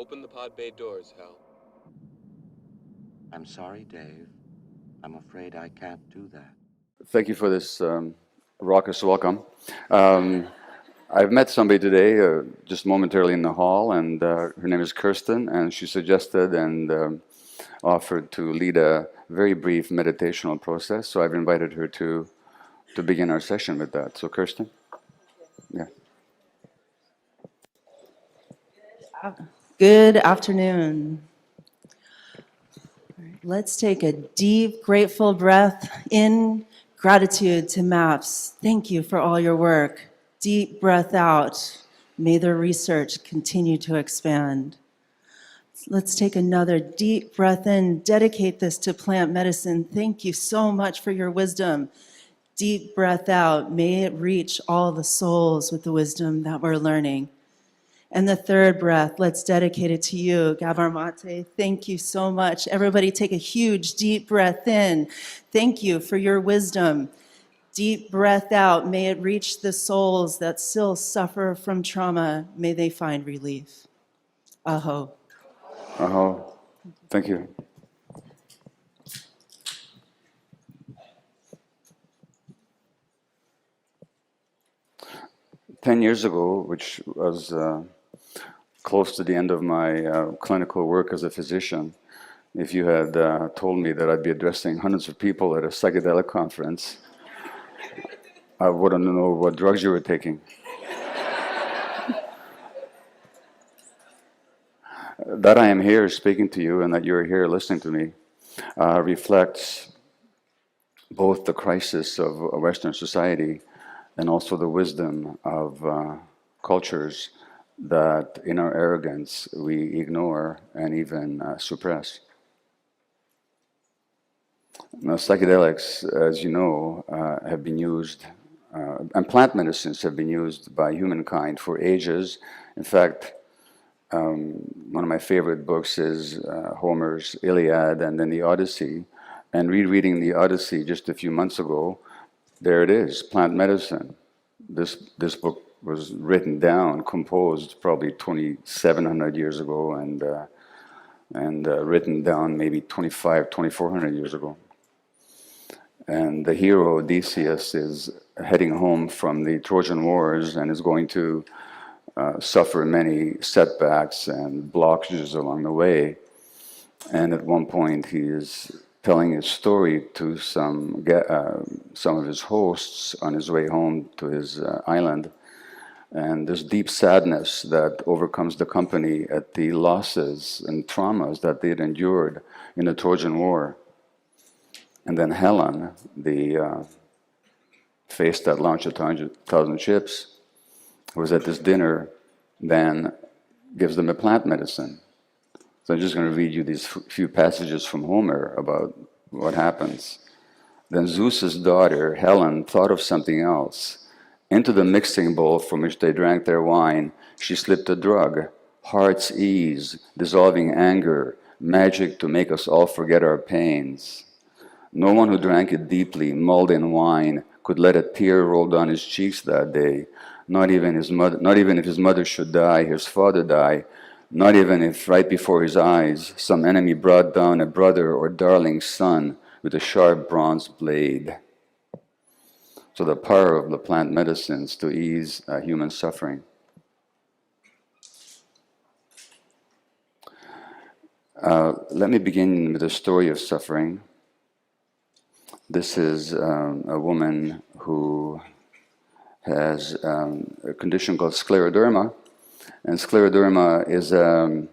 Open the pod bay doors, Hal. I'm sorry, Dave. I'm afraid I can't do that. Thank you for this raucous welcome. Um, I've met somebody today, just momentarily in the hall, and her name is Kirsten, and she suggested and offered to lead a very brief meditational process. So I've invited her to begin our session with that. So, Kirsten, yeah. Good afternoon. Let's take a deep, grateful breath in. Gratitude to MAPS. Thank you for all your work. Deep breath out. May the research continue to expand. Let's take another deep breath in. Dedicate this to plant medicine. Thank you so much for your wisdom. Deep breath out. May it reach all the souls with the wisdom that we're learning. And the third breath, let's dedicate it to you, Gabor Mate. Thank you so much. Everybody take a huge, deep breath in. Thank you for your wisdom. Deep breath out. May it reach the souls that still suffer from trauma. May they find relief. Aho. Aho. Thank you. Ten years ago, which was close to the end of my clinical work as a physician, if you had told me that I'd be addressing hundreds of people at a psychedelic conference, I wouldn't know what drugs you were taking. That I am here speaking to you and that you're here listening to me reflects both the crisis of Western society and also the wisdom of cultures that in our arrogance we ignore and even suppress. Now, psychedelics, as you know, have been used, and plant medicines have been used by humankind for ages. In fact, one of my favorite books is Homer's Iliad and then the Odyssey. And rereading the Odyssey just a few months ago, there it is, plant medicine. This book was written down, composed probably 2,700 years ago, and written down maybe 2,400 years ago. And the hero Odysseus is heading home from the Trojan Wars and is going to suffer many setbacks and blockages along the way. And at one point, he is telling his story to some of his hosts on his way home to his island. And this deep sadness that overcomes the company at the losses and traumas that they had endured in the Trojan War. And then Helen, the face that launched 1,000 ships, who was at this dinner, then gives them a plant medicine. So I'm just going to read you these few passages from Homer about what happens. Then Zeus's daughter, Helen, thought of something else. Into the mixing bowl from which they drank their wine, she slipped a drug, heart's ease, dissolving anger, magic to make us all forget our pains. No one who drank it deeply, mulled in wine, could let a tear roll down his cheeks that day. Not even if his mother should die, his father die. Not even if right before his eyes some enemy brought down a brother or darling son with a sharp bronze blade. So the power of the plant medicines to ease human suffering. Let me begin with a story of suffering. This is a woman who has a condition called scleroderma. And scleroderma is an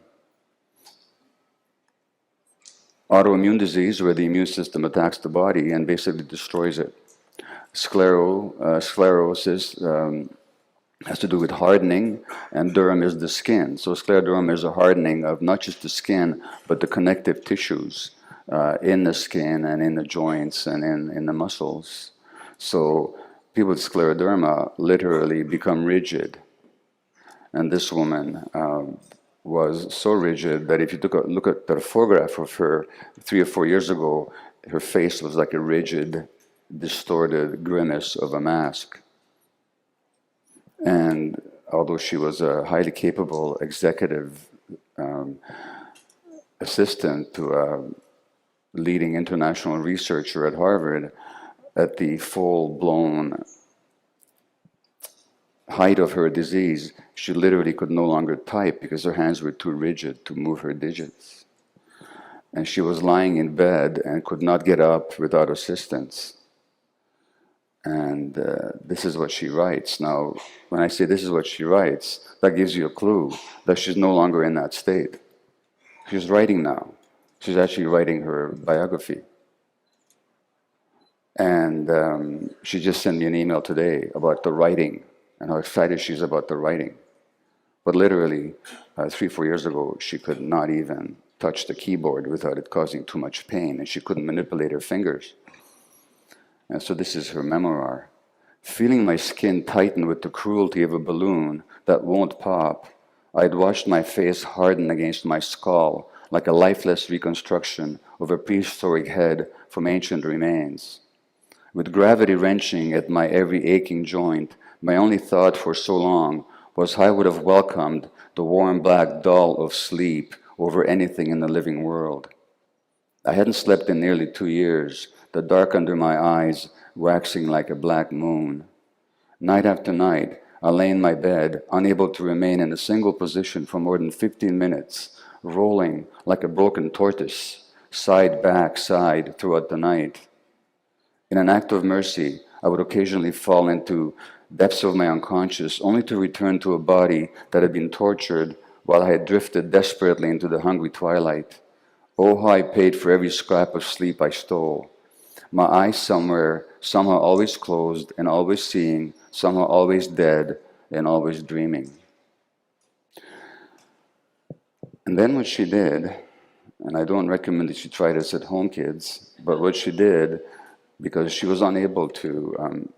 autoimmune disease where the immune system attacks the body and basically destroys it. Sclerosis has to do with hardening, and derm is the skin. So scleroderma is a hardening of not just the skin, but the connective tissues in the skin and in the joints and in the muscles. So people with scleroderma literally become rigid. And this woman was so rigid that if you took a look at the photograph of her 3 or 4 years ago, her face was like a rigid, distorted grimace of a mask. And although she was a highly capable executive assistant to a leading international researcher at Harvard, at the full-blown height of her disease, she literally could no longer type because her hands were too rigid to move her digits. And she was lying in bed and could not get up without assistance. And this is what she writes. Now, when I say this is what she writes, that gives you a clue that she's no longer in that state. She's writing now. She's actually writing her biography. And she just sent me an email today about the writing and how excited she is about the writing. But literally, 3-4 years ago, she could not even touch the keyboard without it causing too much pain, and she couldn't manipulate her fingers. And so this is her memoir. Feeling my skin tighten with the cruelty of a balloon that won't pop, I'd watched my face harden against my skull like a lifeless reconstruction of a prehistoric head from ancient remains. With gravity wrenching at my every aching joint, my only thought for so long was how I would have welcomed the warm black dull of sleep over anything in the living world. I hadn't slept in nearly 2 years, the dark under my eyes waxing like a black moon. Night after night, I lay in my bed, unable to remain in a single position for more than 15 minutes, rolling like a broken tortoise, side back side throughout the night. In an act of mercy, I would occasionally fall into depths of my unconscious, only to return to a body that had been tortured while I had drifted desperately into the hungry twilight. Oh, how I paid for every scrap of sleep I stole. My eyes somehow always closed and always seeing, somehow always dead and always dreaming. And then what she did, and I don't recommend that you try this at home, kids, but what she did, because she was unable to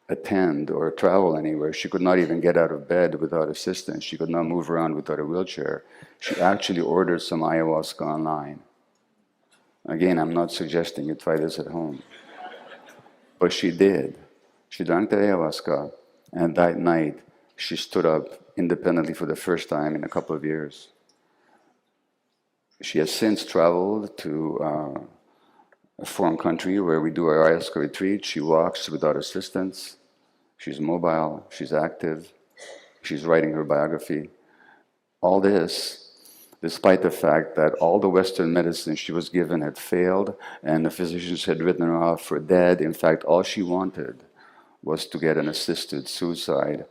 attend or travel anywhere, she could not even get out of bed without assistance, she could not move around without a wheelchair, she actually ordered some ayahuasca online. Again, I'm not suggesting you try this at home. But she did. She drank the ayahuasca, and that night she stood up independently for the first time in a couple of years. She has since traveled to a foreign country where we do our ayahuasca retreat. She walks without assistance. She's mobile. She's active. She's writing her biography. All this despite the fact that all the Western medicine she was given had failed and the physicians had written her off for dead. In fact, all she wanted was to get an assisted suicide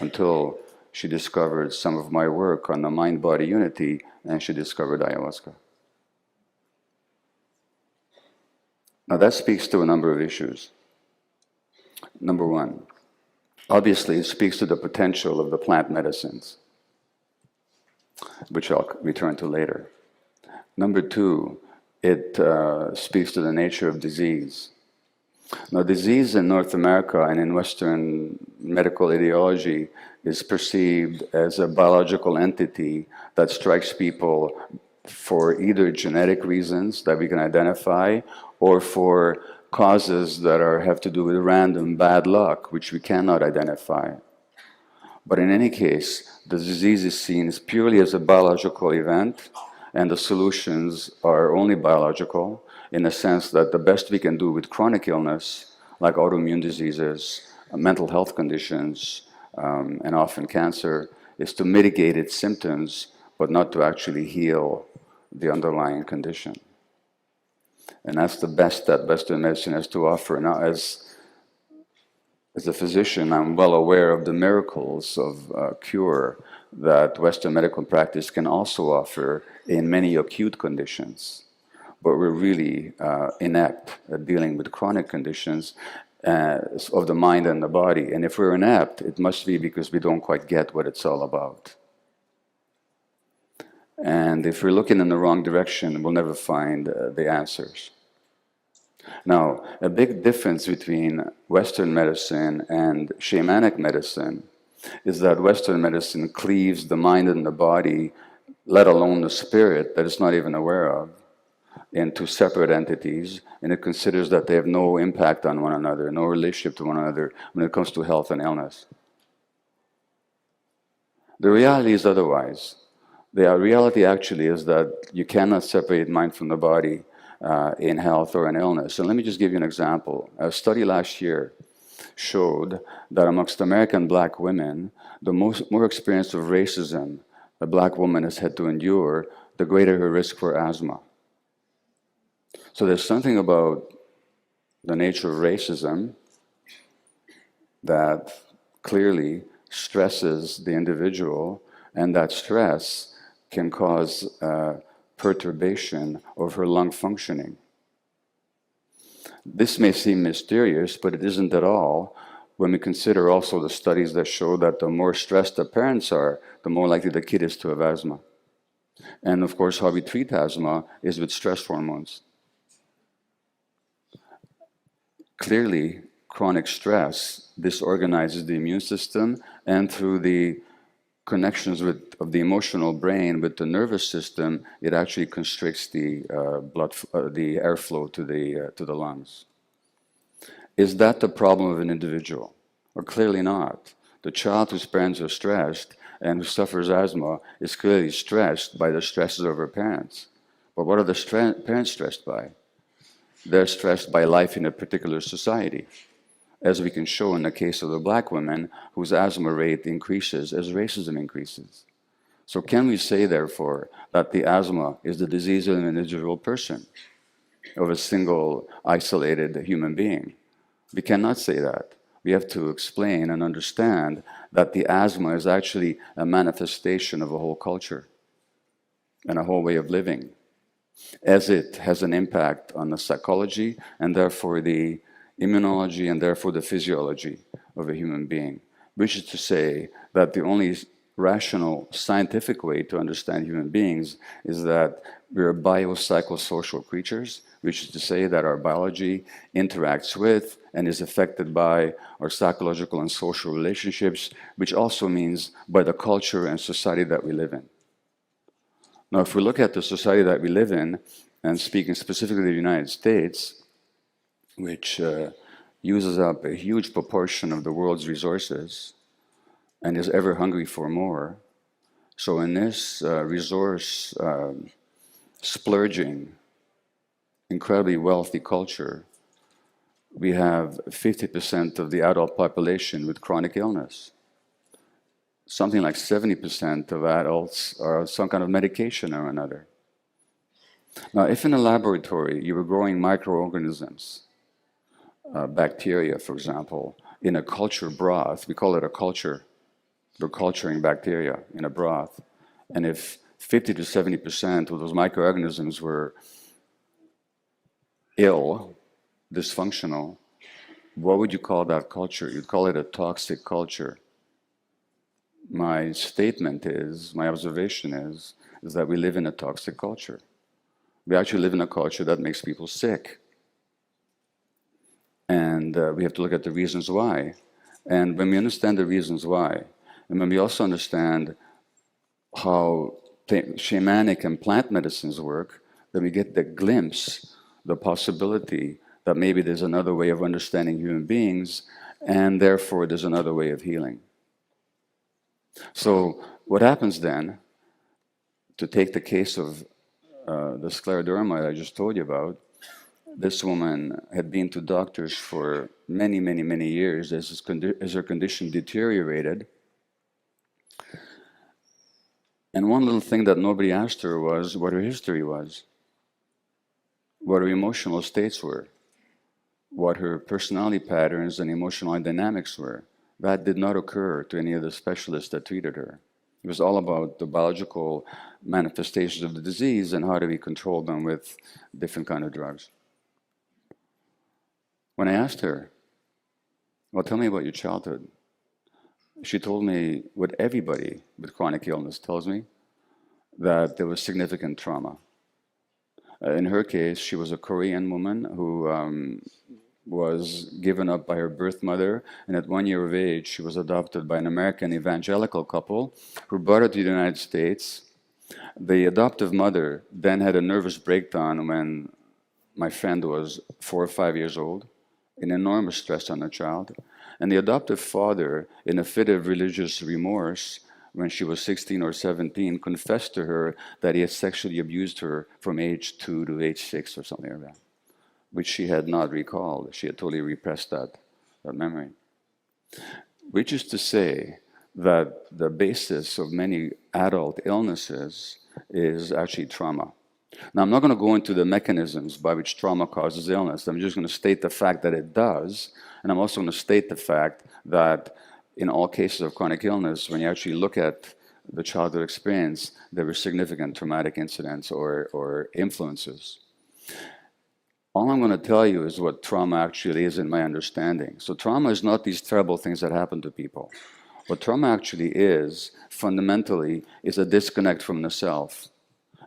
until she discovered some of my work on the mind-body unity, and she discovered ayahuasca. Now that speaks to a number of issues. Number one, obviously it speaks to the potential of the plant medicines, which I'll return to later. Number two, it speaks to the nature of disease. Now, disease in North America and in Western medical ideology is perceived as a biological entity that strikes people for either genetic reasons that we can identify or for causes that have to do with random bad luck, which we cannot identify. But in any case, the disease is seen as purely as a biological event, and the solutions are only biological, in the sense that the best we can do with chronic illness, like autoimmune diseases, mental health conditions, and often cancer, is to mitigate its symptoms, but not to actually heal the underlying condition. And that's the best that Western medicine has to offer. Now, as a physician, I'm well aware of the miracles of cure that Western medical practice can also offer in many acute conditions. But we're really inept at dealing with chronic conditions of the mind and the body. And if we're inept, it must be because we don't quite get what it's all about. And if we're looking in the wrong direction, we'll never find the answers. Now, a big difference between Western medicine and shamanic medicine is that Western medicine cleaves the mind and the body, let alone the spirit that it's not even aware of, into separate entities, and it considers that they have no impact on one another, no relationship to one another when it comes to health and illness. The reality is otherwise. The reality actually is that you cannot separate mind from the body in health or in illness. And let me just give you an example. A study last year showed that amongst American black women, the more experience of racism a black woman has had to endure, the greater her risk for asthma. So there's something about the nature of racism that clearly stresses the individual, and that stress can cause perturbation of her lung functioning. This may seem mysterious, but it isn't at all when we consider also the studies that show that the more stressed the parents are, the more likely the kid is to have asthma. And of course, how we treat asthma is with stress hormones. Clearly, chronic stress disorganizes the immune system, and through the connections of the emotional brain with the nervous system, it actually constricts the the airflow to the lungs. Is that the problem of an individual? Or clearly not. The child whose parents are stressed and who suffers asthma is clearly stressed by the stresses of her parents. But what are the parents stressed by? They're stressed by life in a particular society, as we can show in the case of the black women whose asthma rate increases as racism increases. So can we say, therefore, that the asthma is the disease of an individual person, of a single isolated human being? We cannot say that. We have to explain and understand that the asthma is actually a manifestation of a whole culture and a whole way of living, as it has an impact on the psychology and therefore the immunology and therefore the physiology of a human being, which is to say that the only rational scientific way to understand human beings is that we're biopsychosocial creatures, which is to say that our biology interacts with and is affected by our psychological and social relationships, which also means by the culture and society that we live in. Now, if we look at the society that we live in, and speaking specifically of the United States, which uses up a huge proportion of the world's resources and is ever hungry for more, so in this resource splurging, incredibly wealthy culture, we have 50% of the adult population with chronic illness. Something like 70% of adults are on some kind of medication or another. Now, if in a laboratory you were growing microorganisms, bacteria, for example, in a culture broth, we call it a culture, we're culturing bacteria in a broth, and if 50 to 70% of those microorganisms were ill, dysfunctional, what would you call that culture? You'd call it a toxic culture. My statement is, my observation is that we live in a toxic culture. We actually live in a culture that makes people sick. And we have to look at the reasons why. And when we understand the reasons why, and when we also understand how shamanic and plant medicines work, then we get the glimpse, the possibility that maybe there's another way of understanding human beings, and therefore there's another way of healing. So what happens then, to take the case of the scleroderma I just told you about, this woman had been to doctors for many, many, many years as her condition deteriorated. And one little thing that nobody asked her was what her history was, what her emotional states were, what her personality patterns and emotional dynamics were. That did not occur to any of the specialists that treated her. It was all about the biological manifestations of the disease and how do we control them with different kind of drugs. When I asked her, well, tell me about your childhood, she told me what everybody with chronic illness tells me, that there was significant trauma. In her case, she was a Korean woman who was given up by her birth mother, and at 1 year of age, she was adopted by an American evangelical couple who brought her to the United States. The adoptive mother then had a nervous breakdown when my friend was 4 or 5 years old, an enormous stress on the child. And the adoptive father, in a fit of religious remorse, when she was 16 or 17, confessed to her that he had sexually abused her from age 2 to age 6 or something like that, which she had not recalled. She had totally repressed that memory. Which is to say that the basis of many adult illnesses is actually trauma. Now, I'm not going to go into the mechanisms by which trauma causes illness. I'm just going to state the fact that it does, and I'm also going to state the fact that in all cases of chronic illness, when you actually look at the childhood experience, there were significant traumatic incidents or influences. All I'm going to tell you is what trauma actually is in my understanding. So trauma is not these terrible things that happen to people. What trauma actually is, fundamentally, is a disconnect from the self.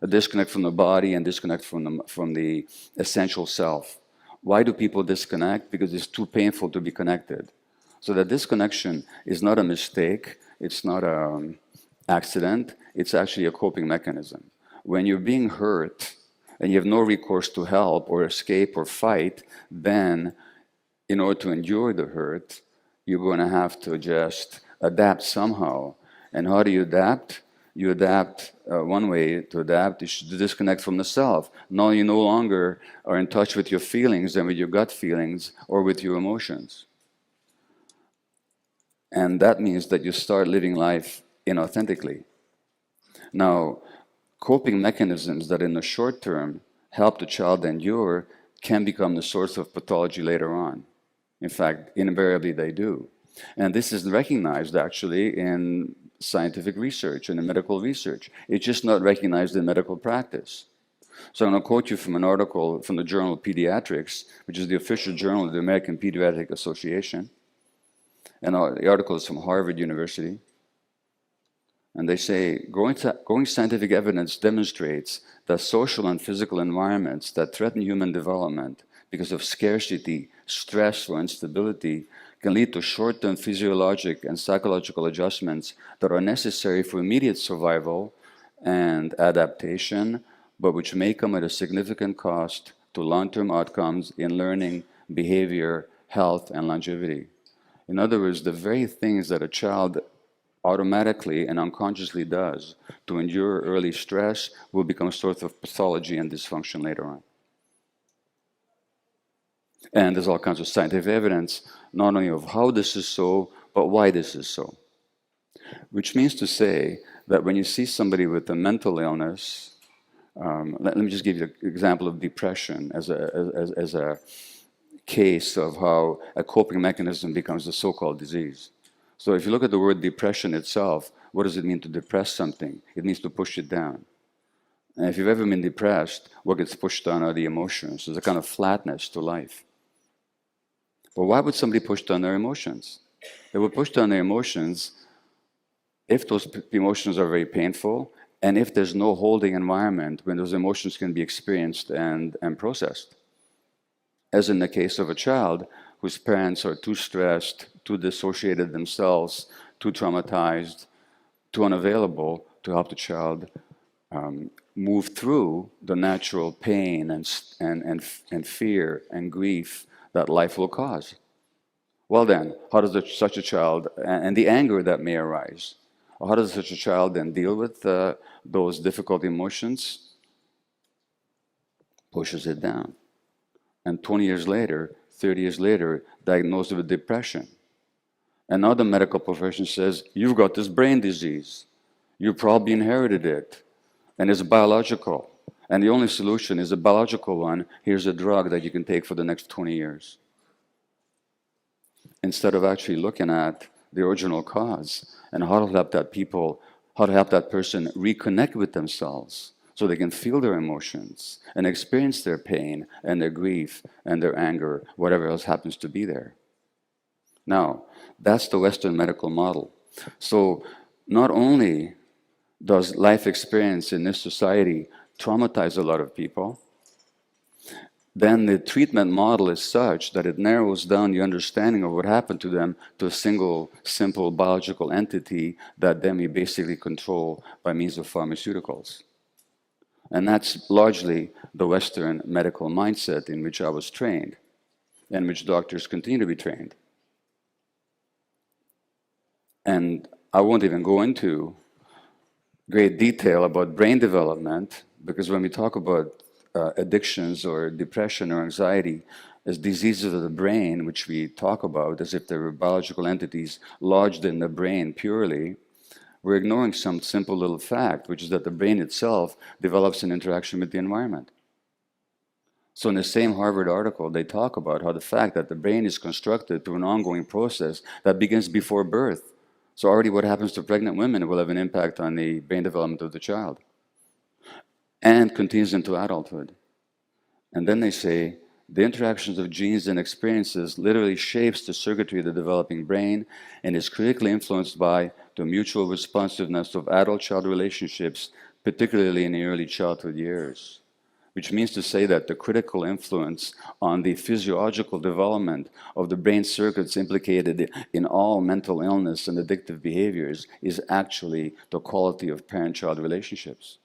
A disconnect from the body and disconnect from the essential self. Why do people disconnect? Because it's too painful to be connected. So that disconnection is not a mistake, it's not an accident, it's actually a coping mechanism. When you're being hurt and you have no recourse to help or escape or fight, then in order to endure the hurt, you're going to have to just adapt somehow. And how do you adapt? You adapt, one way to adapt is to disconnect from the self. Now you no longer are in touch with your feelings and with your gut feelings or with your emotions. And that means that you start living life inauthentically. Now, coping mechanisms that in the short term help the child endure can become the source of pathology later on. In fact, invariably they do. And this is recognized actually in scientific research and in medical research. It's just not recognized in medical practice. So I'm going to quote you from an article from the Journal of Pediatrics, which is the official journal of the American Pediatric Association. And the article is from Harvard University. And they say, growing scientific evidence demonstrates that social and physical environments that threaten human development because of scarcity, stress, or instability can lead to short-term physiologic and psychological adjustments that are necessary for immediate survival and adaptation, but which may come at a significant cost to long-term outcomes in learning, behavior, health, and longevity. In other words, the very things that a child automatically and unconsciously does to endure early stress will become a source of pathology and dysfunction later on. And there's all kinds of scientific evidence, not only of how this is so, but why this is so. Which means to say that when you see somebody with a mental illness, let me just give you an example of depression as a case of how a coping mechanism becomes a so-called disease. So if you look at the word depression itself, what does it mean to depress something? It means to push it down. And if you've ever been depressed, what gets pushed down are the emotions. There's a kind of flatness to life. But why would somebody push down their emotions? They would push down their emotions if those emotions are very painful and if there's no holding environment when those emotions can be experienced and processed. As in the case of a child whose parents are too stressed, too dissociated themselves, too traumatized, too unavailable to help the child move through the natural pain and fear and grief that life will cause. Well then, how does such a child, and the anger that may arise, how does such a child then deal with those difficult emotions? Pushes it down. And 20 years later, 30 years later, diagnosed with depression. And now the medical profession says, you've got this brain disease. You probably inherited it. And it's biological. And the only solution is a biological one. Here's a drug that you can take for the next 20 years. Instead of actually looking at the original cause and how to help that person reconnect with themselves so they can feel their emotions and experience their pain and their grief and their anger, whatever else happens to be there. Now, that's the Western medical model. So not only does life experience in this society traumatize a lot of people, then the treatment model is such that it narrows down the understanding of what happened to them to a single, simple biological entity that then we basically control by means of pharmaceuticals. And that's largely the Western medical mindset in which I was trained, and which doctors continue to be trained. And I won't even go into great detail about brain development, because when we talk about addictions or depression or anxiety as diseases of the brain, which we talk about as if they were biological entities lodged in the brain purely, we're ignoring some simple little fact, which is that the brain itself develops an interaction with the environment. So in the same Harvard article, they talk about how the fact that the brain is constructed through an ongoing process that begins before birth. So already what happens to pregnant women will have an impact on the brain development of the child and continues into adulthood. And then they say the interactions of genes and experiences literally shapes the circuitry of the developing brain and is critically influenced by the mutual responsiveness of adult-child relationships, particularly in the early childhood years. Which means to say that the critical influence on the physiological development of the brain circuits implicated in all mental illness and addictive behaviors is actually the quality of parent-child relationships.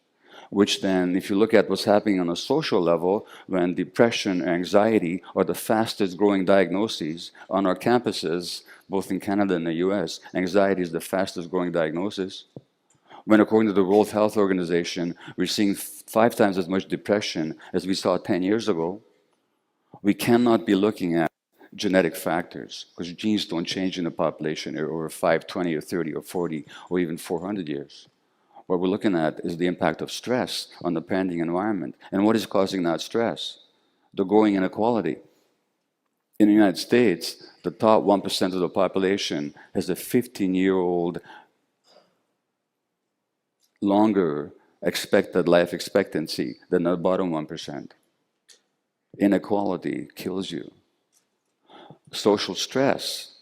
Which then, if you look at what's happening on a social level, when depression and anxiety are the fastest growing diagnoses on our campuses, both in Canada and the US, anxiety is the fastest growing diagnosis. When according to the World Health Organization, we're seeing 5 times as much depression as we saw 10 years ago, we cannot be looking at genetic factors, because genes don't change in the population over 5, 20, or 30, or 40, or even 400 years. What we're looking at is the impact of stress on the parenting environment. And what is causing that stress? The growing inequality. In the United States, the top 1% of the population has a 15-year-old longer expected life expectancy than the bottom 1%. Inequality kills you. Social stress.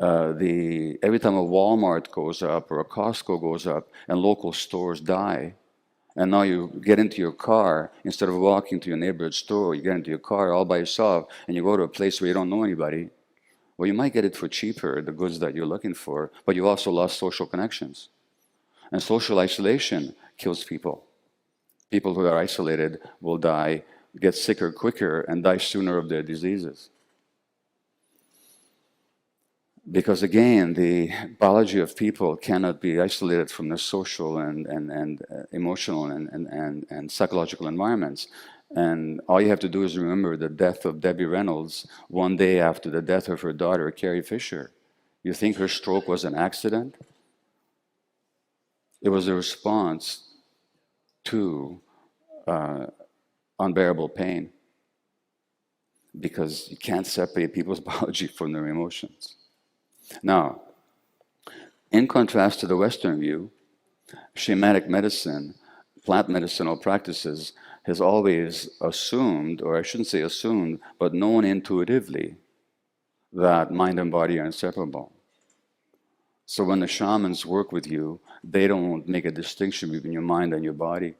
Every time a Walmart goes up or a Costco goes up and local stores die, and now you get into your car, instead of walking to your neighborhood store, you get into your car all by yourself and you go to a place where you don't know anybody. Well, you might get it for cheaper, the goods that you're looking for, but you also lost social connections. And social isolation kills people. People who are isolated will die, get sicker quicker, and die sooner of their diseases. Because again, the biology of people cannot be isolated from the social and emotional and psychological environments. And all you have to do is remember the death of Debbie Reynolds one day after the death of her daughter, Carrie Fisher. You think her stroke was an accident? It was a response to unbearable pain, because you can't separate people's biology from their emotions. Now, in contrast to the Western view, shamanic medicine, plant medicinal practices, has always assumed, or I shouldn't say assumed, but known intuitively that mind and body are inseparable. So when the shamans work with you, they don't make a distinction between your mind and your body.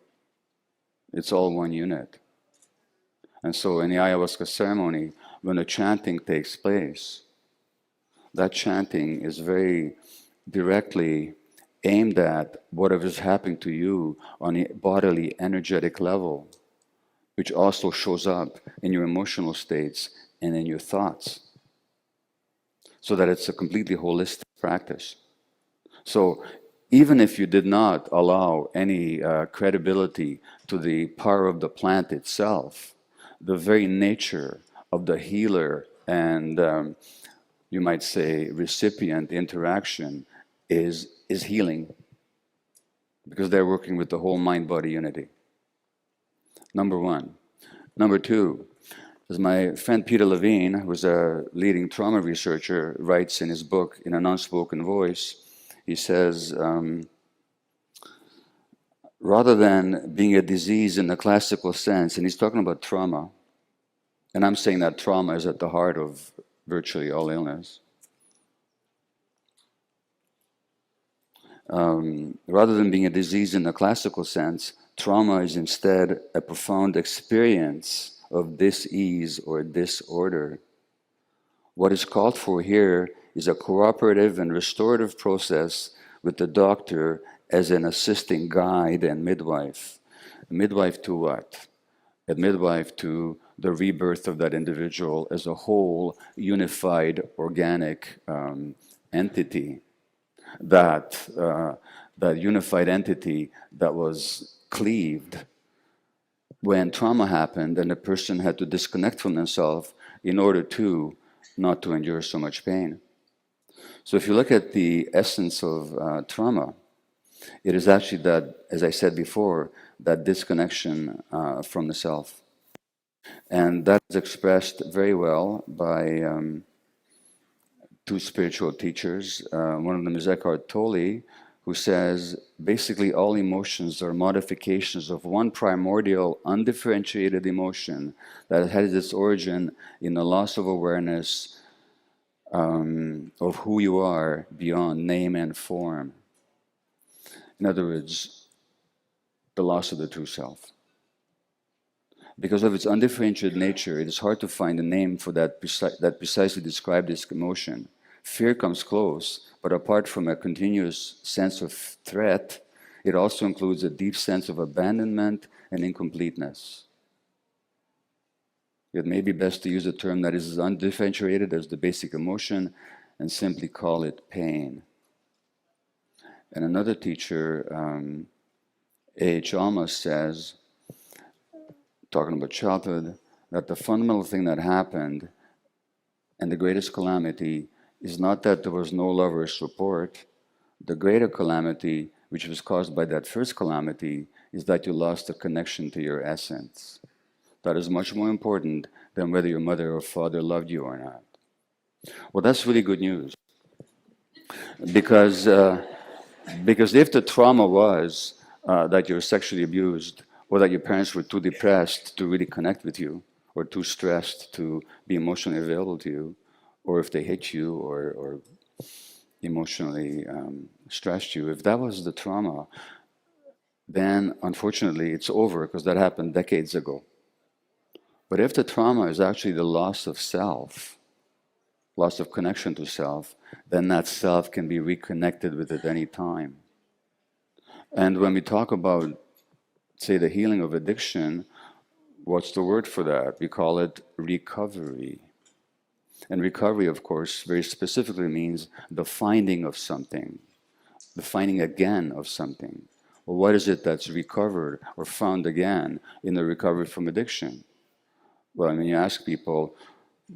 It's all one unit. And so in the ayahuasca ceremony, when the chanting takes place, that chanting is very directly aimed at whatever is happening to you on a bodily, energetic level, which also shows up in your emotional states and in your thoughts, so that it's a completely holistic practice. So even if you did not allow any credibility to the power of the plant itself, the very nature of the healer and you might say recipient interaction is healing, because they're working with the whole mind-body unity. Number one. Number two, as my friend Peter Levine, who's a leading trauma researcher, writes in his book, In an Unspoken Voice, he says, rather than being a disease in the classical sense, and he's talking about trauma, and I'm saying that trauma is at the heart of virtually all illness. Rather than being a disease in the classical sense, trauma is instead a profound experience of dis-ease or disorder. What is called for here is a cooperative and restorative process with the doctor as an assisting guide and midwife. A midwife to what? A midwife to the rebirth of that individual as a whole, unified, organic entity. that unified entity that was cleaved when trauma happened and the person had to disconnect from themselves in order to not to endure so much pain. So if you look at the essence of trauma, it is actually that, as I said before, that disconnection from the self. And that is expressed very well by two spiritual teachers. One of them is Eckhart Tolle, who says basically all emotions are modifications of one primordial, undifferentiated emotion that has its origin in the loss of awareness of who you are beyond name and form. In other words, the loss of the true self. Because of its undifferentiated nature, it is hard to find a name for that precisely describes this emotion. Fear comes close, but apart from a continuous sense of threat, it also includes a deep sense of abandonment and incompleteness. It may be best to use a term that is as undifferentiated as the basic emotion and simply call it pain. And another teacher, A.H. Alma, says, talking about childhood, that the fundamental thing that happened and the greatest calamity is not that there was no love or support. The greater calamity, which was caused by that first calamity, is that you lost the connection to your essence. That is much more important than whether your mother or father loved you or not. Well, that's really good news. Because if the trauma was that you were sexually abused, or that your parents were too depressed to really connect with you, or too stressed to be emotionally available to you, or if they hate you or emotionally stressed you, if that was the trauma, then unfortunately it's over because that happened decades ago. But if the trauma is actually the loss of self, loss of connection to self, then that self can be reconnected with at any time. And when we talk about, say, the healing of addiction, what's the word for that? We call it recovery. And recovery, of course, very specifically means the finding of something, the finding again of something. Well, what is it that's recovered or found again in the recovery from addiction? Well, when you ask people,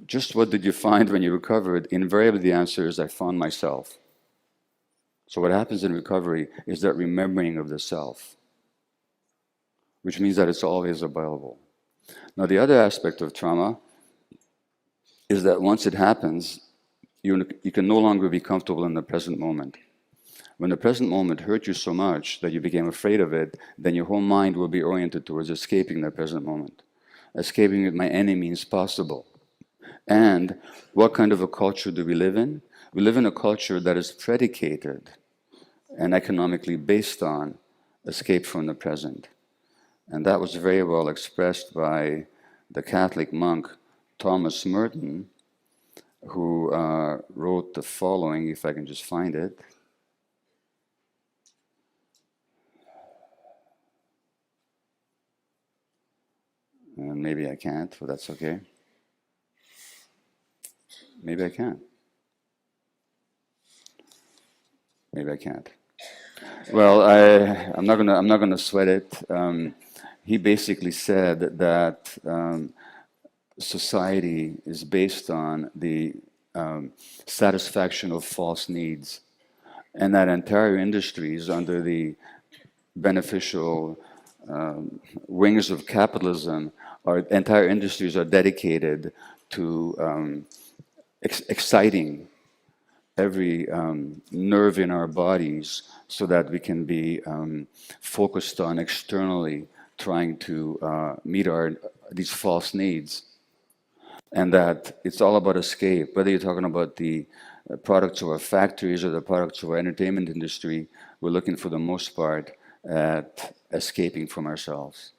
just what did you find when you recovered? Invariably the answer is, I found myself. So what happens in recovery is that remembering of the self, which means that it's always available. Now, the other aspect of trauma is that once it happens, you can no longer be comfortable in the present moment. When the present moment hurt you so much that you became afraid of it, then your whole mind will be oriented towards escaping the present moment. Escaping it by any means possible. And what kind of a culture do we live in? We live in a culture that is predicated and economically based on escape from the present. And that was very well expressed by the Catholic monk Thomas Merton, who wrote the following, if I can just find it. And maybe I can't, but that's okay. Maybe I can. Maybe I can't. Well, I'm not gonna sweat it. He basically said that society is based on the satisfaction of false needs, and that entire industries under the beneficial wings of capitalism, entire industries are dedicated to exciting every nerve in our bodies so that we can be focused on externally trying to meet these false needs. And that it's all about escape. Whether you're talking about the products of our factories or the products of our entertainment industry, we're looking for the most part at escaping from ourselves.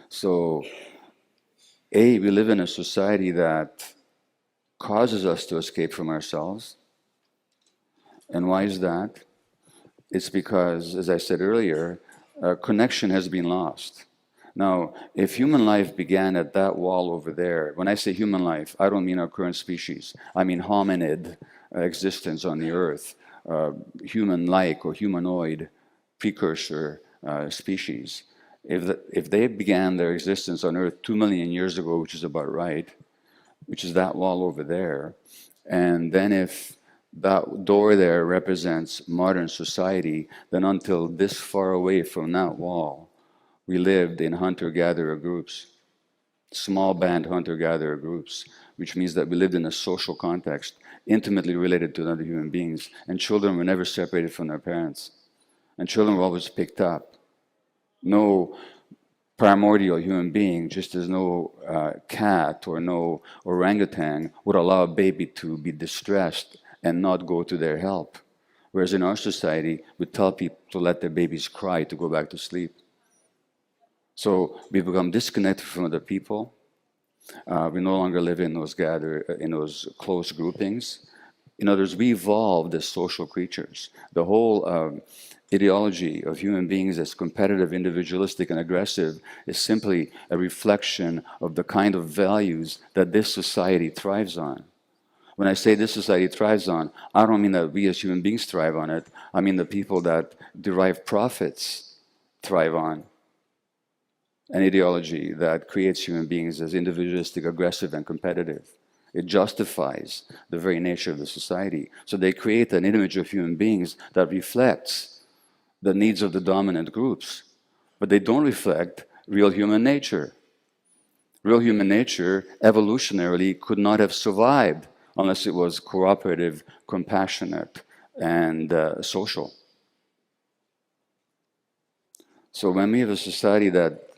So, we live in a society that causes us to escape from ourselves. And why is that? It's because, as I said earlier, connection has been lost. Now, if human life began at that wall over there, when I say human life, I don't mean our current species. I mean hominid existence on the earth. human-like or humanoid precursor species, if they began their existence on Earth 2 million years ago, which is about right, which is that wall over there, and then if that door there represents modern society, then until this far away from that wall, we lived in hunter-gatherer groups, small band hunter-gatherer groups, which means that we lived in a social context, intimately related to other human beings, and children were never separated from their parents. And children were always picked up. No primordial human being, just as no cat or no orangutan would allow a baby to be distressed and not go to their help. Whereas in our society, we tell people to let their babies cry to go back to sleep. So we become disconnected from other people. We no longer live in those close groupings. In other words, we evolved as social creatures. The whole ideology of human beings as competitive, individualistic, and aggressive is simply a reflection of the kind of values that this society thrives on. When I say this society thrives on, I don't mean that we as human beings thrive on it. I mean the people that derive profits thrive on an ideology that creates human beings as individualistic, aggressive, and competitive. It justifies the very nature of the society. So they create an image of human beings that reflects the needs of the dominant groups, but they don't reflect real human nature. Real human nature, evolutionarily, could not have survived unless it was cooperative, compassionate, and social. So when we have a society that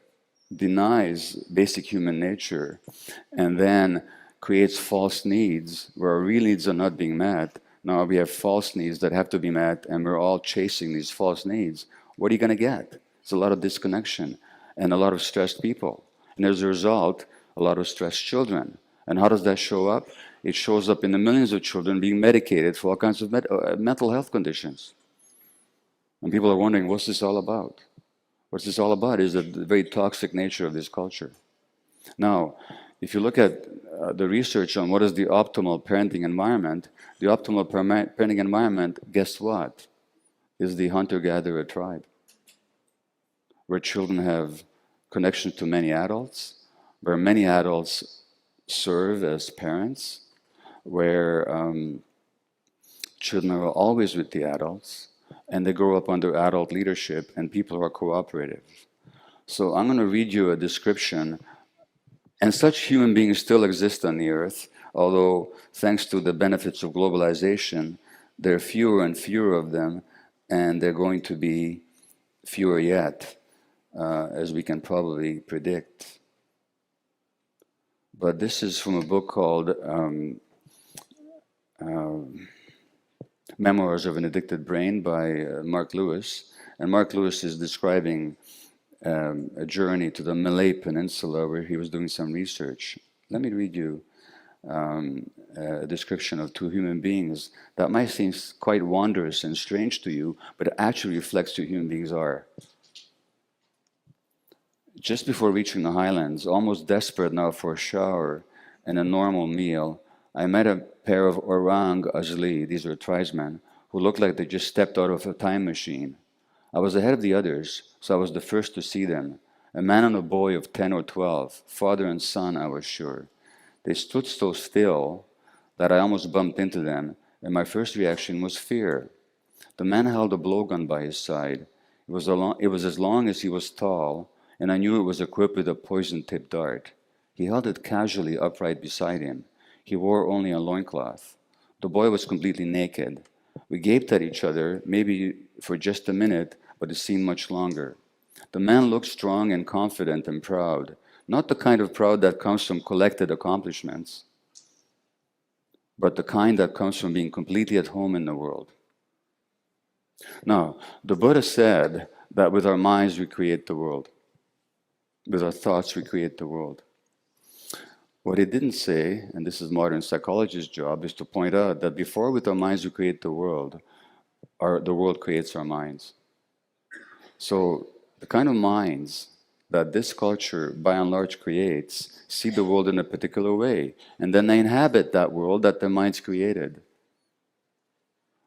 denies basic human nature and then creates false needs where our real needs are not being met, now we have false needs that have to be met and we're all chasing these false needs, what are you going to get? It's a lot of disconnection and a lot of stressed people. And as a result, a lot of stressed children. And how does that show up? It shows up in the millions of children being medicated for all kinds of mental health conditions. And people are wondering, what's this all about? What's this all about is the very toxic nature of this culture. Now, if you look at the research on what is the optimal parenting environment, the optimal parenting environment, guess what? Is the hunter-gatherer tribe, where children have connection to many adults, where many adults serve as parents, where children are always with the adults, and they grow up under adult leadership, and people are cooperative. So I'm going to read you a description, and such human beings still exist on the earth, although thanks to the benefits of globalization, there are fewer and fewer of them, and they're going to be fewer yet, as we can probably predict. But this is from a book called Memoirs of an Addicted Brain by Mark Lewis. And Mark Lewis is describing a journey to the Malay Peninsula where he was doing some research. Let me read you a description of two human beings that might seem quite wondrous and strange to you, but it actually reflects who human beings are. Just before reaching the highlands, almost desperate now for a shower and a normal meal, I met a pair of orang asli, these are tribesmen, who looked like they just stepped out of a time machine. I was ahead of the others, so I was the first to see them. A man and a boy of 10 or 12, father and son, I was sure. They stood so still that I almost bumped into them, and my first reaction was fear. The man held a blowgun by his side. It was as long as he was tall, and I knew it was equipped with a poison-tipped dart. He held it casually upright beside him. He wore only a loincloth. The boy was completely naked. We gaped at each other, maybe for just a minute, but it seemed much longer. The man looked strong and confident and proud, not the kind of proud that comes from collected accomplishments, but the kind that comes from being completely at home in the world. Now, the Buddha said that with our minds we create the world. With our thoughts we create the world. What he didn't say, and this is modern psychology's job, is to point out that before with our minds we create the world creates our minds. So the kind of minds that this culture by and large creates see the world in a particular way, and then they inhabit that world that their minds created.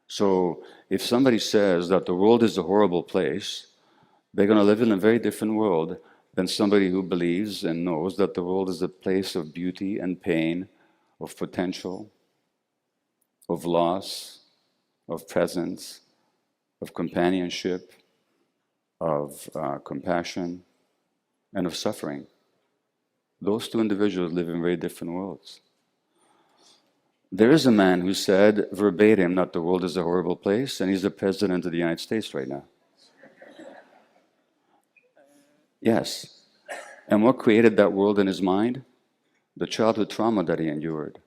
So if somebody says that the world is a horrible place, they're going to live in a very different world than somebody who believes and knows that the world is a place of beauty and pain, of potential, of loss, of presence, of companionship, of compassion, and of suffering. Those two individuals live in very different worlds. There is a man who said verbatim that the world is a horrible place, and he's the president of the United States right now. Yes. And what created that world in his mind? The childhood trauma that he endured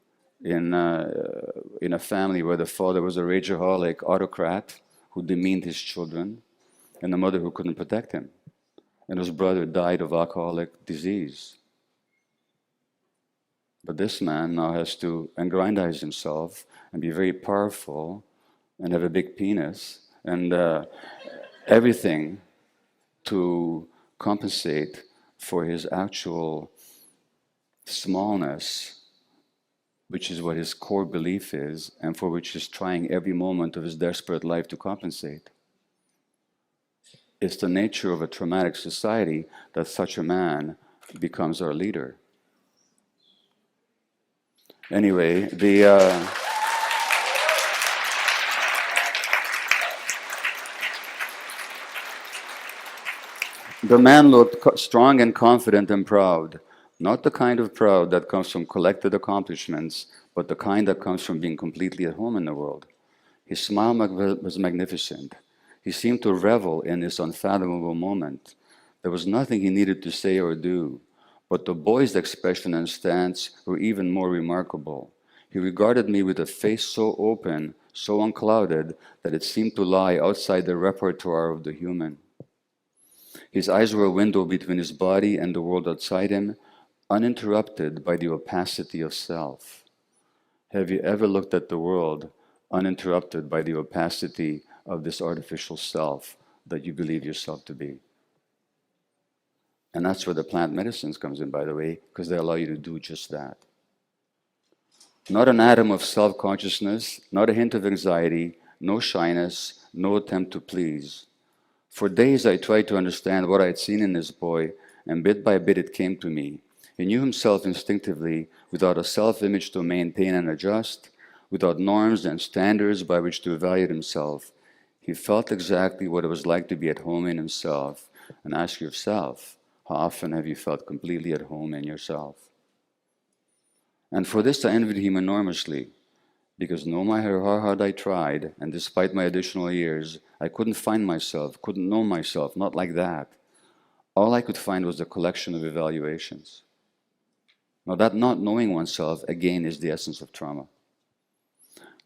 in a family where the father was a rageaholic autocrat who demeaned his children, and the mother who couldn't protect him. And his brother died of alcoholic disease. But this man now has to aggrandize himself and be very powerful and have a big penis and everything to compensate for his actual smallness, which is what his core belief is, and for which he's trying every moment of his desperate life to compensate. It's the nature of a traumatic society that such a man becomes our leader. Anyway, the man looked strong and confident and proud, not the kind of proud that comes from collected accomplishments, but the kind that comes from being completely at home in the world. His smile was magnificent. He seemed to revel in this unfathomable moment. There was nothing he needed to say or do, but the boy's expression and stance were even more remarkable. He regarded me with a face so open, so unclouded, that it seemed to lie outside the repertoire of the human. His eyes were a window between his body and the world outside him, uninterrupted by the opacity of self. Have you ever looked at the world uninterrupted by the opacity of this artificial self that you believe yourself to be? And that's where the plant medicines comes in, by the way, because they allow you to do just that. Not an atom of self-consciousness, not a hint of anxiety, no shyness, no attempt to please. For days I tried to understand what I had seen in this boy, and bit by bit it came to me. He knew himself instinctively, without a self-image to maintain and adjust, without norms and standards by which to evaluate himself. He felt exactly what it was like to be at home in himself. And ask yourself, how often have you felt completely at home in yourself? And for this I envied him enormously, because no matter how hard I tried, and despite my additional years, I couldn't find myself, couldn't know myself, not like that. All I could find was a collection of evaluations. Now that not knowing oneself, again, is the essence of trauma.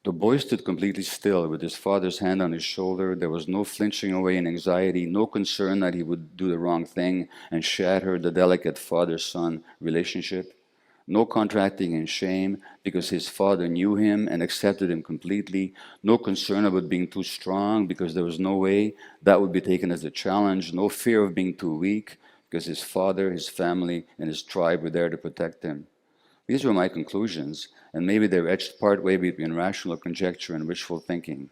The boy stood completely still with his father's hand on his shoulder. There was no flinching away in anxiety, no concern that he would do the wrong thing and shatter the delicate father-son relationship. No contracting in shame because his father knew him and accepted him completely. No concern about being too strong because there was no way that would be taken as a challenge. No fear of being too weak because his father, his family, and his tribe were there to protect him. These were my conclusions, and maybe they were etched partway between rational conjecture and wishful thinking.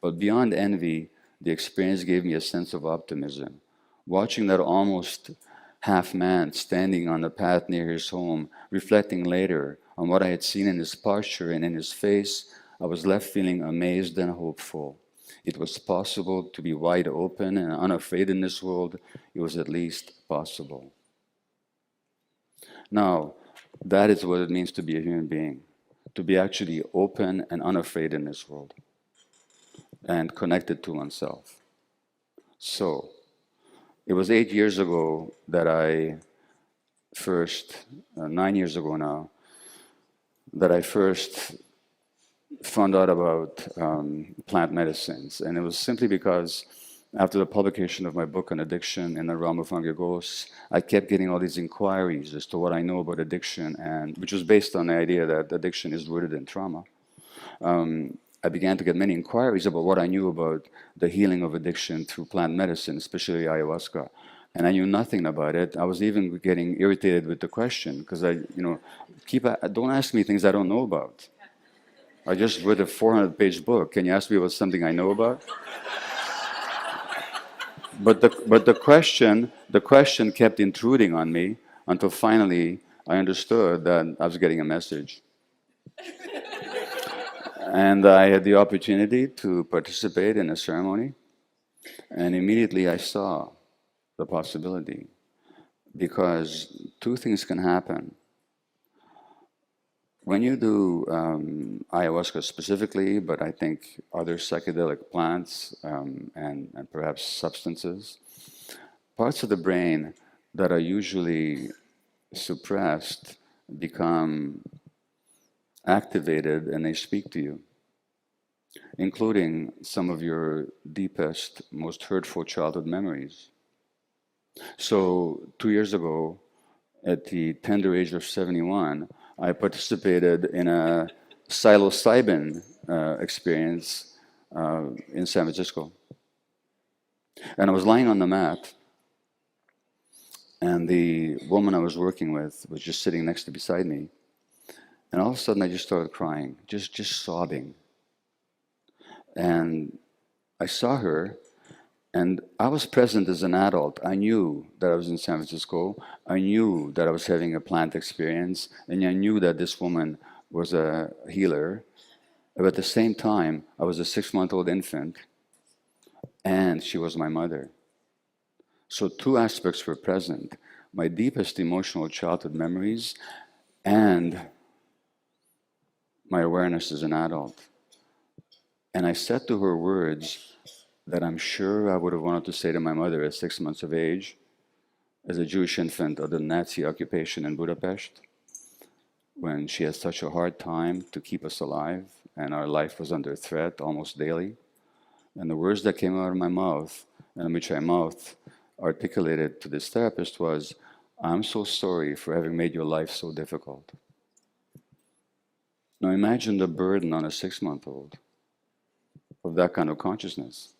But beyond envy, the experience gave me a sense of optimism. Watching that almost half man standing on the path near his home, reflecting later on what I had seen in his posture and in his face, I was left feeling amazed and hopeful. It was possible to be wide open and unafraid in this world. It was at least possible. Now, that is what it means to be a human being, to be actually open and unafraid in this world and connected to oneself. So, it was 8 years ago that I first, 9 years ago now, that I first found out about plant medicines. And it was simply because after the publication of my book on addiction in the realm of Angegos, I kept getting all these inquiries as to what I know about addiction, and which was based on the idea that addiction is rooted in trauma. I began to get many inquiries about what I knew about the healing of addiction through plant medicine, especially ayahuasca. And I knew nothing about it. I was even getting irritated with the question because don't ask me things I don't know about. I just read a 400-page book. Can you ask me about something I know about? But the question kept intruding on me until finally I understood that I was getting a message. And I had the opportunity to participate in a ceremony, and immediately I saw the possibility. Because two things can happen. When you do ayahuasca specifically, but I think other psychedelic plants and perhaps substances, parts of the brain that are usually suppressed become activated and they speak to you, including some of your deepest, most hurtful childhood memories. So 2 years ago, at the tender age of 71, I participated in a psilocybin experience in San Francisco. And I was lying on the mat, and the woman I was working with was just sitting next to beside me. And all of a sudden, I just started crying, just sobbing. And I saw her, and I was present as an adult. I knew that I was in San Francisco. I knew that I was having a plant experience, and I knew that this woman was a healer. But at the same time, I was a 6-month-old infant, and she was my mother. So two aspects were present: my deepest emotional childhood memories and my awareness as an adult. And I said to her words that I'm sure I would have wanted to say to my mother at 6 months of age, as a Jewish infant of the Nazi occupation in Budapest, when she had such a hard time to keep us alive and our life was under threat almost daily. And the words that came out of my mouth, and which I articulated to this therapist, was, "I'm so sorry for having made your life so difficult." Now imagine the burden on a 6-month-old of that kind of consciousness.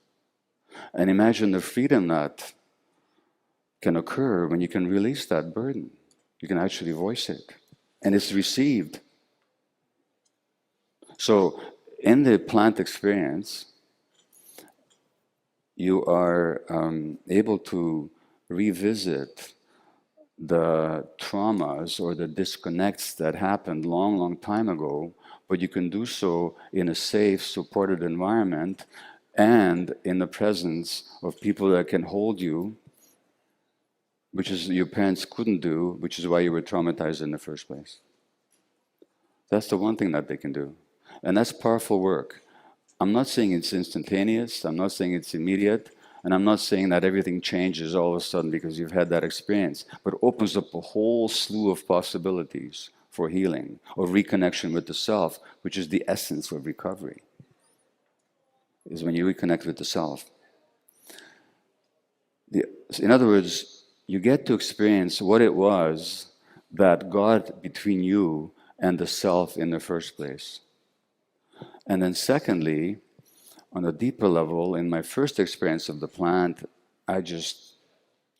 And imagine the freedom that can occur when you can release that burden. You can actually voice it. And it's received. So in the plant experience, you are able to revisit the traumas or the disconnects that happened long time ago, but you can do so in a safe, supported environment and in the presence of people that can hold you, which is your parents couldn't do, which is why you were traumatized in the first place. That's the one thing that they can do. And that's powerful work. I'm not saying it's instantaneous, I'm not saying it's immediate, and I'm not saying that everything changes all of a sudden because you've had that experience, but it opens up a whole slew of possibilities for healing, or reconnection with the self, which is the essence of recovery, is when you reconnect with the self. In other words, you get to experience what it was that got between you and the self in the first place. And then secondly, on a deeper level, in my first experience of the plant, I just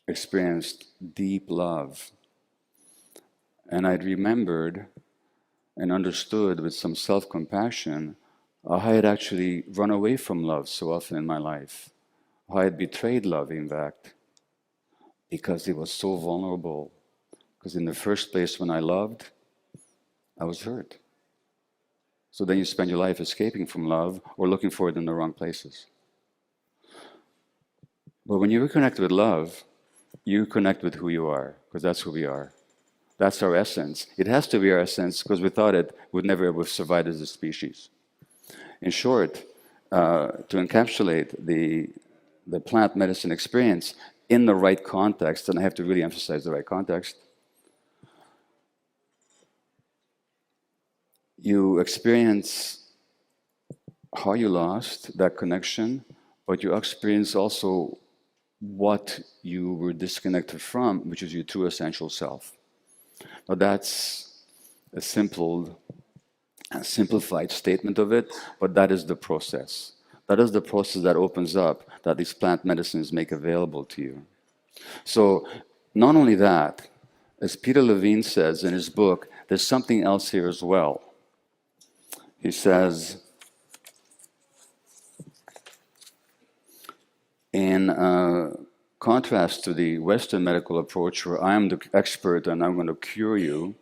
experienced deep love. And I'd remembered and understood with some self-compassion how I had actually run away from love so often in my life. How I had betrayed love, in fact, because it was so vulnerable. Because in the first place, when I loved, I was hurt. So then you spend your life escaping from love or looking for it in the wrong places. But when you reconnect with love, you connect with who you are, because that's who we are. That's our essence. It has to be our essence, because without it, we'd never have survived as a species. In short, to encapsulate the plant medicine experience in the right context, and I have to really emphasize the right context, you experience how you lost that connection, but you experience also what you were disconnected from, which is your true essential self. Now that's a simplified statement of it, but that is the process. That is the process that opens up, that these plant medicines make available to you. So not only that, as Peter Levine says in his book, there's something else here as well. He says, in contrast to the Western medical approach where I am the expert and I'm going to cure you,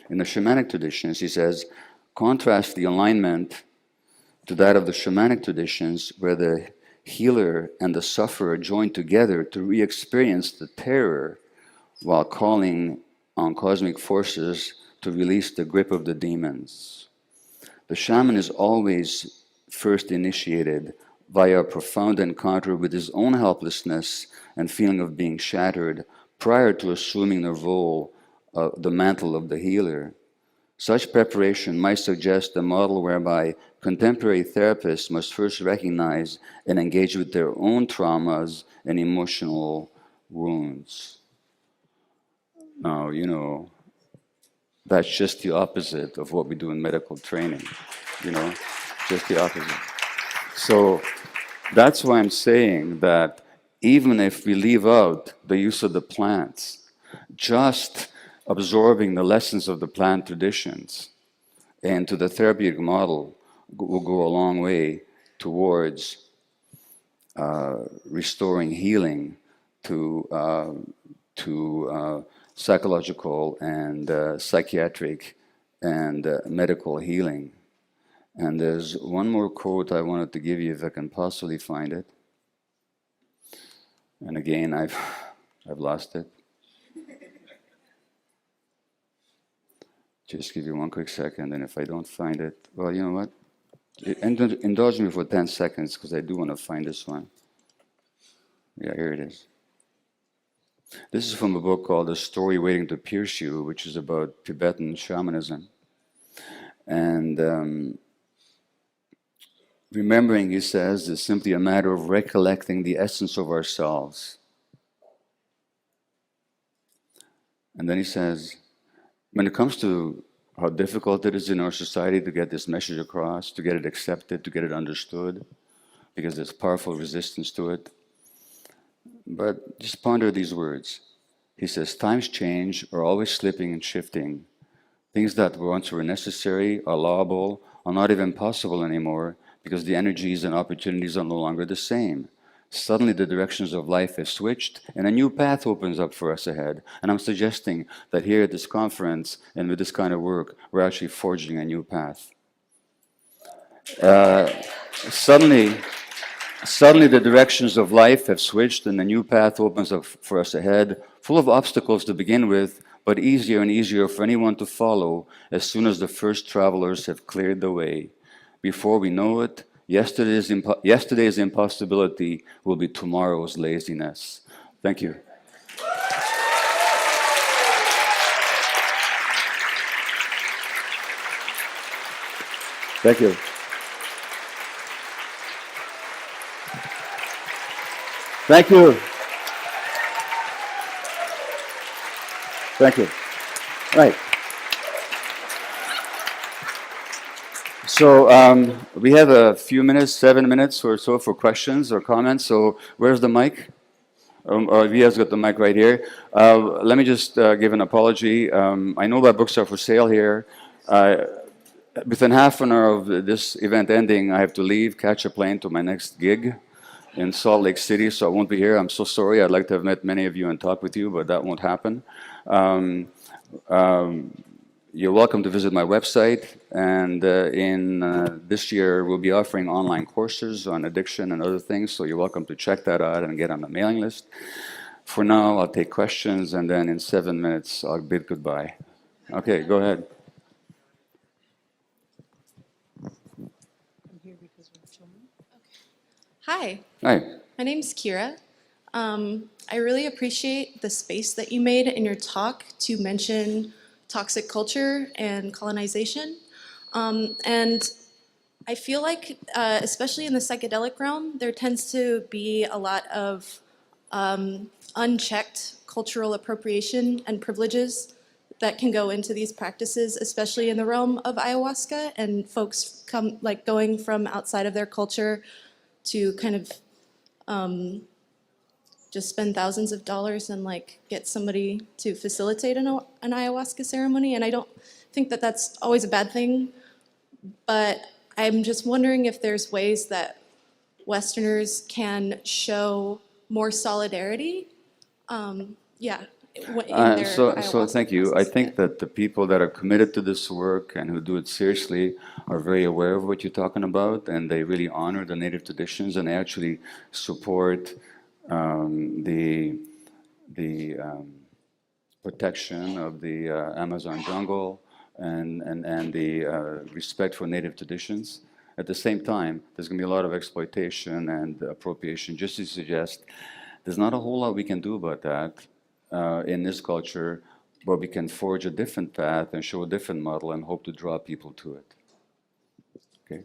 in the shamanic traditions, he says, contrast the alignment to that of the shamanic traditions where the healer and the sufferer join together to re-experience the terror while calling on cosmic forces to release the grip of the demons. The shaman is always first initiated via a profound encounter with his own helplessness and feeling of being shattered prior to assuming the role, the mantle of the healer. Such preparation might suggest a model whereby contemporary therapists must first recognize and engage with their own traumas and emotional wounds. Now, you know, that's just the opposite of what we do in medical training, you know, just the opposite. So that's why I'm saying that even if we leave out the use of the plants, just absorbing the lessons of the plant traditions into the therapeutic model will go a long way towards restoring healing to psychological and psychiatric and medical healing. And there's one more quote I wanted to give you if I can possibly find it. And again, I've lost it. Just give you one quick second, and if I don't find it, well, you know what? Indulge me for 10 seconds, because I do want to find this one. Yeah, here it is. This is from a book called A Story Waiting to Pierce You, which is about Tibetan shamanism. And remembering, he says, is simply a matter of recollecting the essence of ourselves. And then he says, when it comes to how difficult it is in our society to get this message across, to get it accepted, to get it understood, because there's powerful resistance to it. But just ponder these words. He says, times change, are always slipping and shifting. Things that once were necessary, are allowable, are not even possible anymore, because the energies and opportunities are no longer the same. Suddenly the directions of life have switched and a new path opens up for us ahead. And I'm suggesting that here at this conference and with this kind of work, we're actually forging a new path. Suddenly the directions of life have switched and a new path opens up for us ahead, full of obstacles to begin with, but easier and easier for anyone to follow as soon as the first travelers have cleared the way. Before we know it, yesterday's impossibility will be tomorrow's laziness. Thank you. Thank you. Thank you. Thank you. Right. So we have a few minutes, 7 minutes or so for questions or comments. So where's the mic? Via's got the mic right here. Let me just give an apology. I know that books are for sale here. Within half an hour of this event ending, I have to leave, catch a plane to my next gig in Salt Lake City, so I won't be here. I'm so sorry. I'd like to have met many of you and talked with you, but that won't happen. You're welcome to visit my website, and this year we'll be offering online courses on addiction and other things, so you're welcome to check that out and get on the mailing list. For now, I'll take questions, and then in 7 minutes, I'll bid goodbye. Okay, go ahead. Hi. Hi. My name's Kira. I really appreciate the space that you made in your talk to mention toxic culture and colonization. And I feel like, especially in the psychedelic realm, there tends to be a lot of unchecked cultural appropriation and privileges that can go into these practices, especially in the realm of ayahuasca, and folks going from outside of their culture to kind of just spend thousands of dollars and get somebody to facilitate an ayahuasca ceremony. And I don't think that that's always a bad thing, but I'm just wondering if there's ways that Westerners can show more solidarity. Yeah, in their So ayahuasca thank you. I process. think that the people that are committed to this work and who do it seriously are very aware of what you're talking about, and they really honor the native traditions, and they actually support the protection of the Amazon jungle and the respect for native traditions. At the same time, there's going to be a lot of exploitation and appropriation. Just to suggest, there's not a whole lot we can do about that in this culture, but we can forge a different path and show a different model and hope to draw people to it. Okay?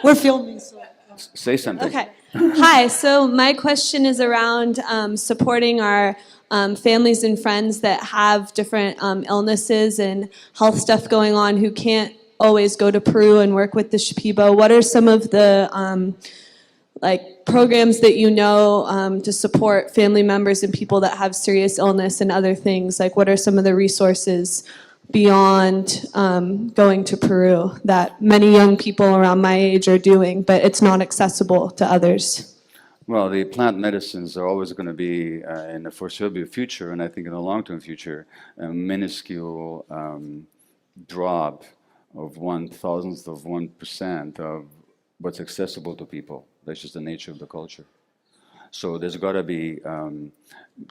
We're filming, so. Say something. Okay. Hi. So my question is around supporting our families and friends that have different illnesses and health stuff going on who can't always go to Peru and work with the Shipibo. What are some of the programs that you know to support family members and people that have serious illness and other things? Like, what are some of the resources beyond going to Peru that many young people around my age are doing, but it's not accessible to others? Well, the plant medicines are always going to be, in the foreseeable future, and I think in the long-term future, a minuscule drop of 1/1000% of what's accessible to people. That's just the nature of the culture. So there's got to be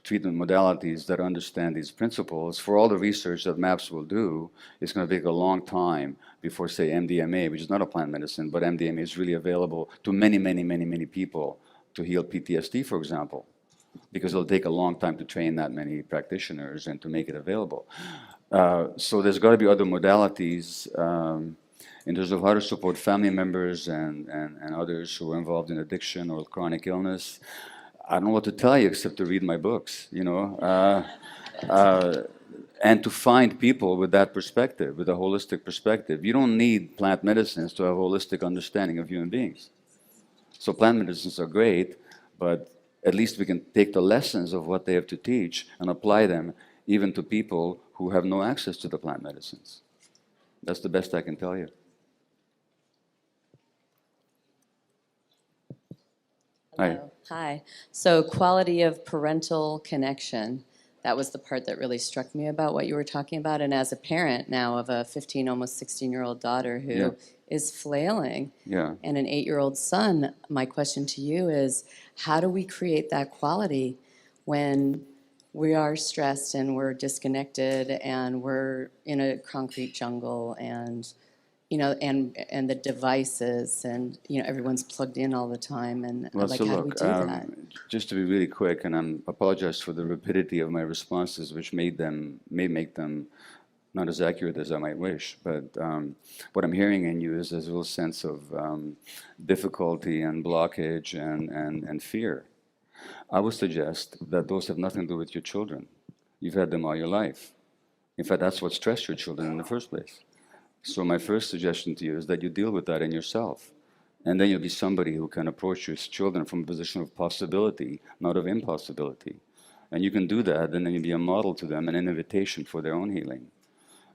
treatment modalities that understand these principles. For all the research that MAPS will do, it's going to take a long time before, say, MDMA, which is not a plant medicine, but MDMA is really available to many, many, many, many people to heal PTSD, for example, because it'll take a long time to train that many practitioners and to make it available. So there's got to be other modalities in terms of how to support family members and others who are involved in addiction or chronic illness. I don't know what to tell you except to read my books, you know, and to find people with that perspective, with a holistic perspective. You don't need plant medicines to have a holistic understanding of human beings. So plant medicines are great, but at least we can take the lessons of what they have to teach and apply them even to people who have no access to the plant medicines. That's the best I can tell you. Hi. Hi. So quality of parental connection, that was the part that really struck me about what you were talking about. And as a parent now of a 15, almost 16-year-old daughter who is flailing and an 8-year-old son, my question to you is, how do we create that quality when we are stressed and we're disconnected and we're in a concrete jungle and and the devices, and everyone's plugged in all the time, and Well, like, so how do we look, do that? just to be really quick, and I apologize for the rapidity of my responses, which may make them not as accurate as I might wish. But what I'm hearing in you is there's a real sense of difficulty and blockage and fear. I would suggest that those have nothing to do with your children. You've had them all your life. In fact, that's what stressed your children in the first place. So my first suggestion to you is that you deal with that in yourself. And then you'll be somebody who can approach your children from a position of possibility, not of impossibility. And you can do that, and then you'll be a model to them and an invitation for their own healing.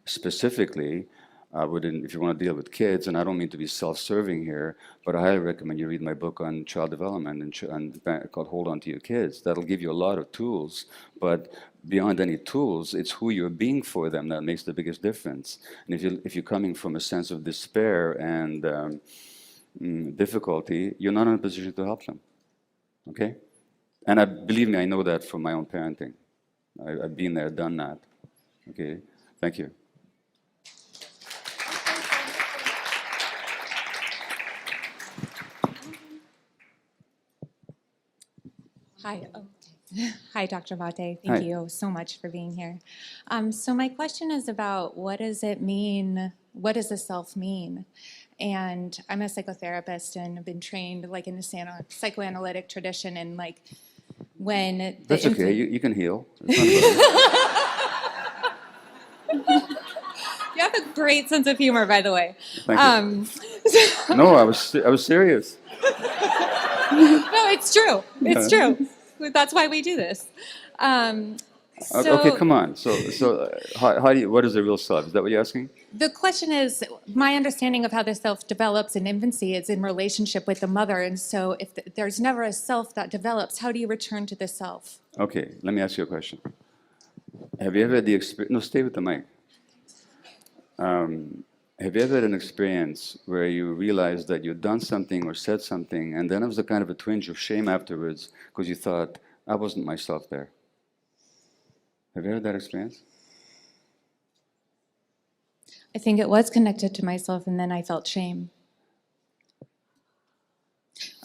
Specifically, I would, if you want to deal with kids, and I don't mean to be self-serving here, but I highly recommend you read my book on child development and called Hold On to Your Kids. That'll give you a lot of tools, but beyond any tools, it's who you're being for them that makes the biggest difference. And if you're coming from a sense of despair and difficulty, you're not in a position to help them, okay? And believe me, I know that from my own parenting. I've been there, done that, okay? Thank you. Hi. Hi, Dr. Mate. Hi. Thank you so much for being here. So my question is about what does it mean? What does the self mean? And I'm a psychotherapist and have been trained like in the psychoanalytic tradition, and like when That's okay. You can heal. You have a great sense of humor, by the way. Thank you. No, I was serious. No, it's true. It's true. That's why we do this. Okay, come on. How do you, what is the real self? Is that what you're asking? The question is, my understanding of how the self develops in infancy is in relationship with the mother. And so if there's never a self that develops, how do you return to the self? Okay, let me ask you a question. Have you ever had the experience? No, stay with the mic. Have you ever had an experience where you realized that you'd done something or said something, and then it was a kind of a twinge of shame afterwards because you thought, I wasn't myself there? Have you had that experience? I think it was connected to myself, and then I felt shame.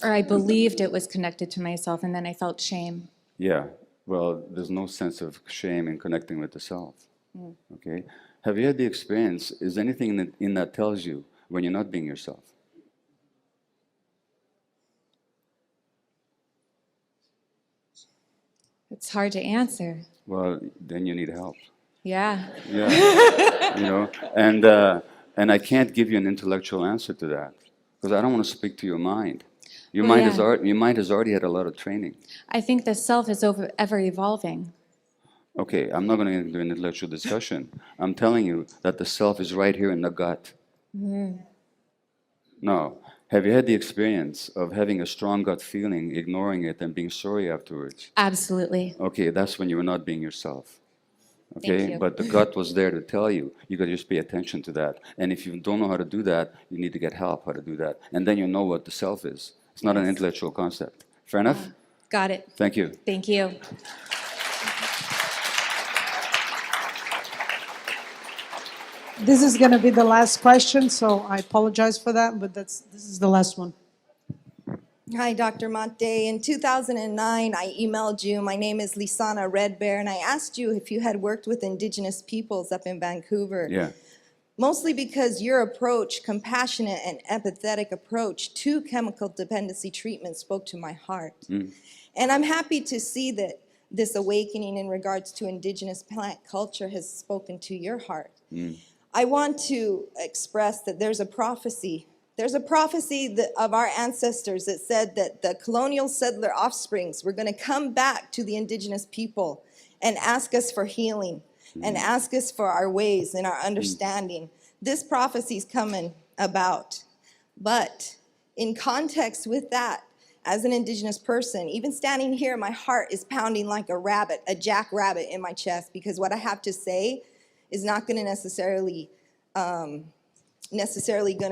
Or I believed it was connected to myself, and then I felt shame. Yeah, well, there's no sense of shame in connecting with the self. Okay? Have you had the experience, is anything in that tells you when you're not being yourself? It's hard to answer. Well, then you need help. Yeah. Yeah, you know, and I can't give you an intellectual answer to that because I don't want to speak to your mind. Your Well, mind yeah. your mind has already had a lot of training. I think the self is ever evolving. Okay, I'm not going to get into an intellectual discussion. I'm telling you that the self is right here in the gut. No. Have you had the experience of having a strong gut feeling, ignoring it, and being sorry afterwards? Absolutely. Okay, that's when you were not being yourself. Okay, Thank you. but the gut was there to tell you. You got to just pay attention to that. And if you don't know how to do that, you need to get help how to do that. And then you know what the self is. It's not an intellectual concept. Fair enough? Got it. Thank you. Thank you. This is going to be the last question, so I apologize for that, but this is the last one. Hi, Dr. Mate. In 2009, I emailed you. My name is Lisana Red Bear, and I asked you if you had worked with Indigenous peoples up in Vancouver. Yeah. Mostly because your approach, compassionate and empathetic approach to chemical dependency treatment spoke to my heart. And I'm happy to see that this awakening in regards to Indigenous plant culture has spoken to your heart. I want to express that there's a prophecy. There's a prophecy of our ancestors that said that the colonial settler offsprings were going to come back to the Indigenous people and ask us for healing and ask us for our ways and our understanding. This prophecy is coming about. But in context with that, as an Indigenous person, even standing here, my heart is pounding like a rabbit, a jackrabbit in my chest, because what I have to say is not going to necessarily going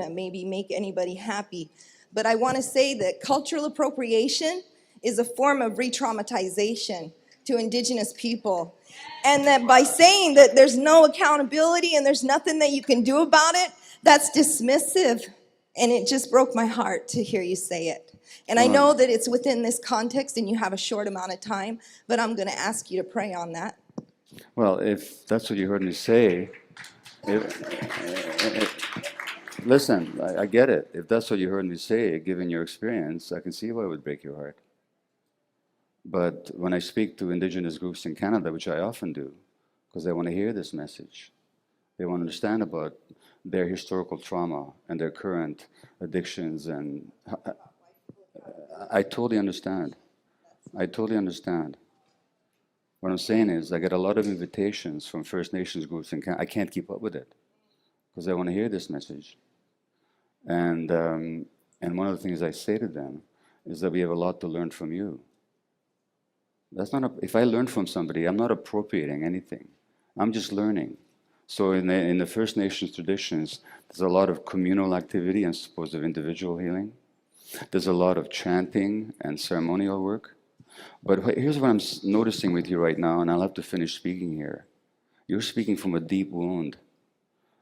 to maybe make anybody happy. But I want to say that cultural appropriation is a form of re-traumatization to Indigenous people. And that by saying that there's no accountability and there's nothing that you can do about it, that's dismissive. And it just broke my heart to hear you say it. And I know that it's within this context and you have a short amount of time, but I'm going to ask you to pray on that. Well, if that's what you heard me say, listen, I get it. If that's what you heard me say, given your experience, I can see why it would break your heart. But when I speak to Indigenous groups in Canada, which I often do, because they want to hear this message, they want to understand about their historical trauma and their current addictions, and I totally understand. I totally understand. What I'm saying is I get a lot of invitations from First Nations groups in Canada. I can't keep up with it because they want to hear this message. And one of the things I say to them is that we have a lot to learn from you. That's not if I learn from somebody, I'm not appropriating anything. I'm just learning. So in the First Nations traditions, there's a lot of communal activity and supposed of individual healing. There's a lot of chanting and ceremonial work. But here's what I'm noticing with you right now, and I'll have to finish speaking here. You're speaking from a deep wound.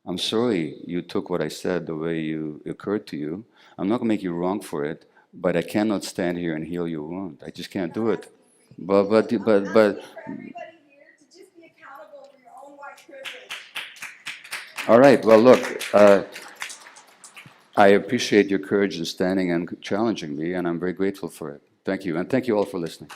I'm sorry you took what I said the way it occurred to you. I'm not going to make you wrong for it, but I cannot stand here and heal your wound. I just can't do it. But Everybody here to just be accountable for your own white privilege. all right, well, look, I appreciate your courage in standing and challenging me, and I'm very grateful for it. Thank you, and thank you all for listening.